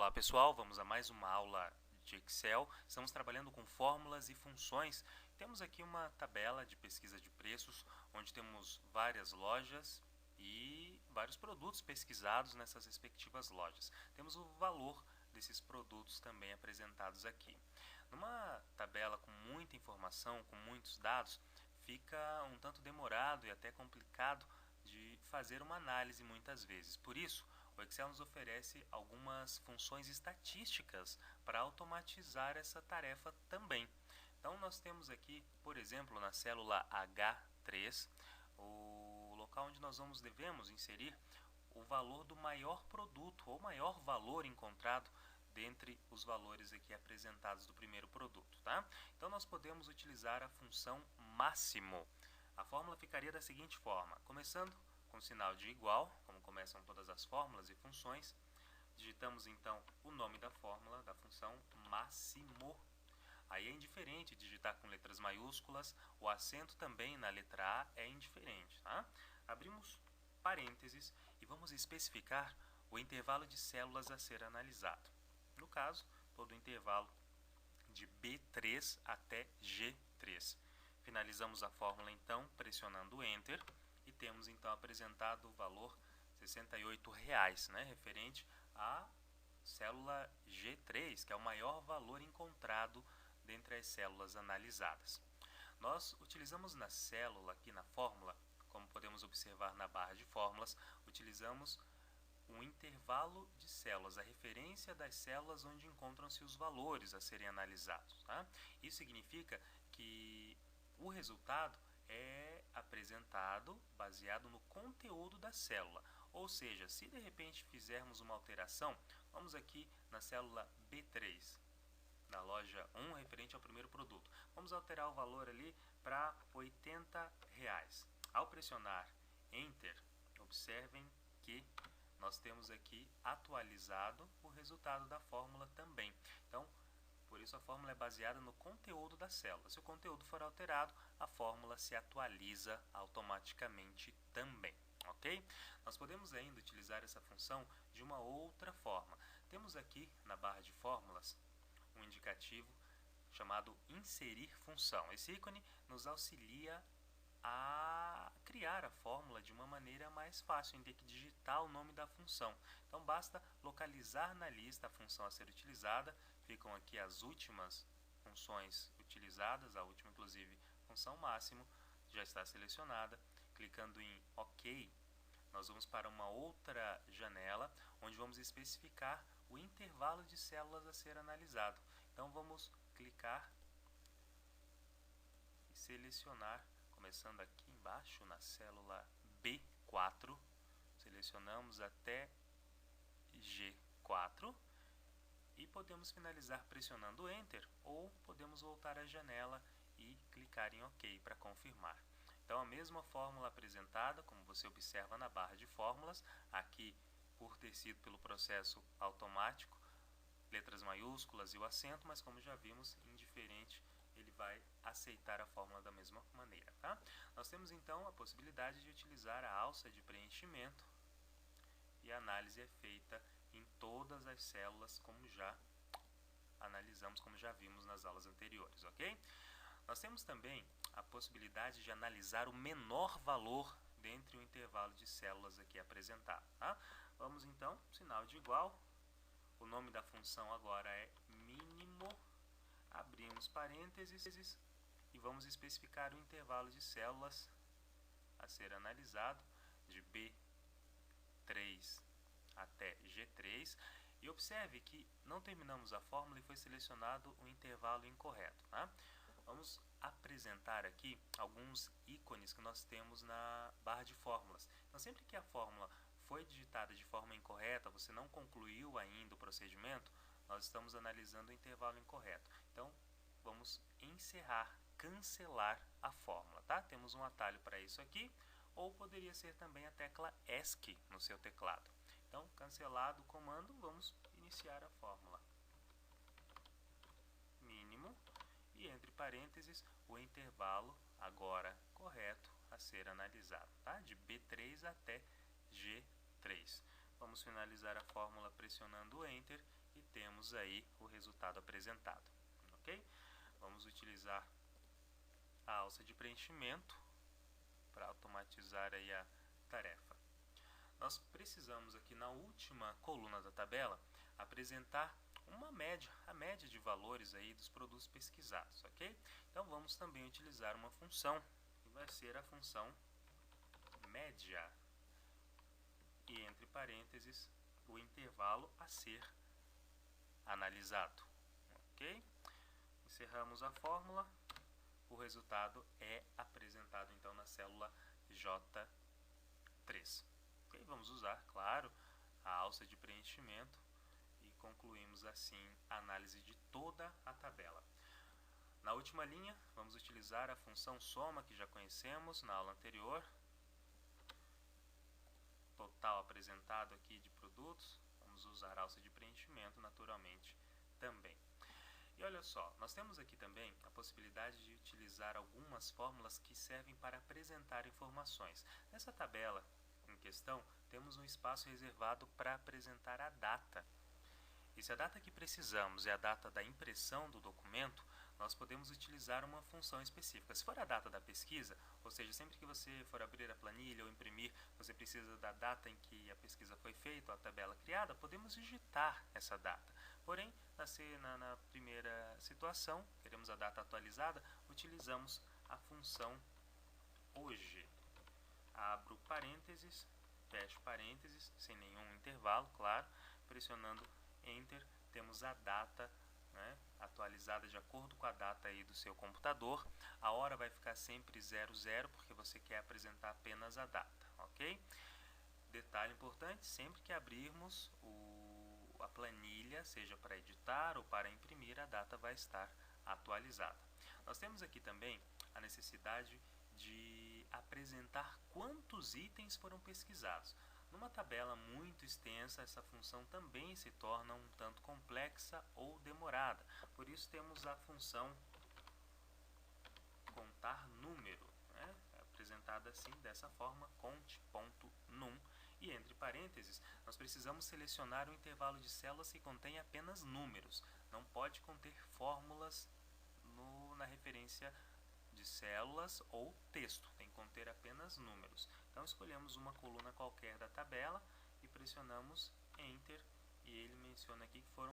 Olá pessoal, vamos a mais uma aula de Excel. Estamos trabalhando com fórmulas e funções. Temos aqui uma tabela de pesquisa de preços, onde temos várias lojas e vários produtos pesquisados nessas respectivas lojas. Temos o valor desses produtos também apresentados aqui. Numa tabela com muita informação, com muitos dados, fica um tanto demorado e até complicado de fazer uma análise muitas vezes. Por isso, o Excel nos oferece algumas funções estatísticas para automatizar essa tarefa também. Então nós temos aqui, por exemplo, na célula H3, o local onde nós devemos inserir o valor do maior produto ou maior valor encontrado dentre os valores aqui apresentados do primeiro produto, tá? Então nós podemos utilizar a função máximo. A fórmula ficaria da seguinte forma, começando com o sinal de igual, como começam todas as fórmulas e funções, digitamos então o nome da fórmula, da função máximo. Aí é indiferente digitar com letras maiúsculas, o acento também na letra A é indiferente, tá? Abrimos parênteses e vamos especificar o intervalo de células a ser analisado. No caso, todo o intervalo de B3 até G3. Finalizamos a fórmula então pressionando Enter e temos então apresentado o valor R$ 68,00, né, referente à célula G3, que é o maior valor encontrado dentre as células analisadas. Nós utilizamos na célula, aqui na fórmula, como podemos observar na barra de fórmulas, utilizamos um intervalo de células, a referência das células onde encontram-se os valores a serem analisados, tá? Isso significa que o resultado é apresentado baseado no conteúdo da célula. Ou seja, se de repente fizermos uma alteração, vamos aqui na célula B3, na loja 1, referente ao primeiro produto. Vamos alterar o valor ali para R$ 80,00. Ao pressionar Enter, observem que nós temos aqui atualizado o resultado da fórmula também. Então, por isso a fórmula é baseada no conteúdo da célula. Se o conteúdo for alterado, a fórmula se atualiza automaticamente também. Ok? Nós podemos ainda utilizar essa função de uma outra forma. Temos aqui na barra de fórmulas um indicativo chamado inserir função. Esse ícone nos auxilia a criar a fórmula de uma maneira mais fácil, em ter que digitar o nome da função. Então basta localizar na lista a função a ser utilizada, ficam aqui as últimas funções utilizadas, a última inclusive função máximo já está selecionada. Clicando em OK, nós vamos para uma outra janela, onde vamos especificar o intervalo de células a ser analisado. Então vamos clicar e selecionar, começando aqui embaixo na célula B4, selecionamos até G4 e podemos finalizar pressionando Enter ou podemos voltar à janela e clicar em OK para confirmar. Então a mesma fórmula apresentada, como você observa na barra de fórmulas, aqui por ter sido pelo processo automático, letras maiúsculas e o acento, mas como já vimos, indiferente, ele vai aceitar a fórmula da mesma maneira, tá? Nós temos então a possibilidade de utilizar a alça de preenchimento e a análise é feita em todas as células, como já analisamos, como já vimos nas aulas anteriores, ok? Nós temos também a possibilidade de analisar o menor valor dentre o intervalo de células aqui apresentado, tá? Vamos então, sinal de igual, o nome da função agora é mínimo, abrimos parênteses e vamos especificar o intervalo de células a ser analisado de B3 até G3 e observe que não terminamos a fórmula e foi selecionado o intervalo incorreto, tá? Vamos apresentar aqui alguns ícones que nós temos na barra de fórmulas. Então sempre que a fórmula foi digitada de forma incorreta, você não concluiu ainda o procedimento, nós estamos analisando o intervalo incorreto. Então vamos encerrar, cancelar a fórmula, tá? Temos um atalho para isso aqui, ou poderia ser também a tecla ESC no seu teclado. Então, cancelado o comando, vamos iniciar a fórmula. Mínimo, e entre parênteses, o intervalo agora correto a ser analisado, tá? De B3 até G3. Vamos finalizar a fórmula pressionando Enter e e temos aí o resultado apresentado, ok? Vamos utilizar a alça de preenchimento para automatizar aí a tarefa. Nós precisamos aqui na última coluna da tabela apresentar uma média, a média de valores aí dos produtos pesquisados, ok? Então vamos também utilizar uma função que vai ser a função média e entre parênteses o intervalo a ser analisado, ok? Encerramos a fórmula, o resultado é apresentado então na célula J3. Okay? Vamos usar, claro, a alça de preenchimento e concluímos assim a análise de toda a tabela. Na última linha, vamos utilizar a função soma que já conhecemos na aula anterior. Total apresentado aqui de produtos, vamos usar a alça de preenchimento naturalmente também. E olha só, nós temos aqui também a possibilidade de utilizar algumas fórmulas que servem para apresentar informações. Nessa tabela em questão, temos um espaço reservado para apresentar a data. E se a data que precisamos é a data da impressão do documento, nós podemos utilizar uma função específica. Se for a data da pesquisa, ou seja, sempre que você for abrir a planilha ou imprimir, você precisa da data em que a pesquisa foi feita ou a tabela criada, podemos digitar essa data. Porém, na primeira situação, queremos a data atualizada, utilizamos a função hoje. Abro parênteses, fecho parênteses, sem nenhum intervalo, claro, pressionando Enter, temos a data, né, atualizada de acordo com a data aí do seu computador. A hora vai ficar sempre 00, porque você quer apresentar apenas a data, ok? Detalhe importante, sempre que abrirmos a planilha, seja para editar ou para imprimir, a data vai estar atualizada. Nós temos aqui também a necessidade de apresentar quantos itens foram pesquisados. Numa tabela muito extensa, essa função também se torna um tanto complexa ou demorada. Por isso temos a função contar número, né? Apresentada assim, dessa forma, conte.num. E entre parênteses, nós precisamos selecionar um intervalo de células que contém apenas números. Não pode conter fórmulas na referência de células ou texto, tem que conter apenas números. Então escolhemos uma coluna qualquer da tabela e pressionamos Enter, e ele menciona aqui que foram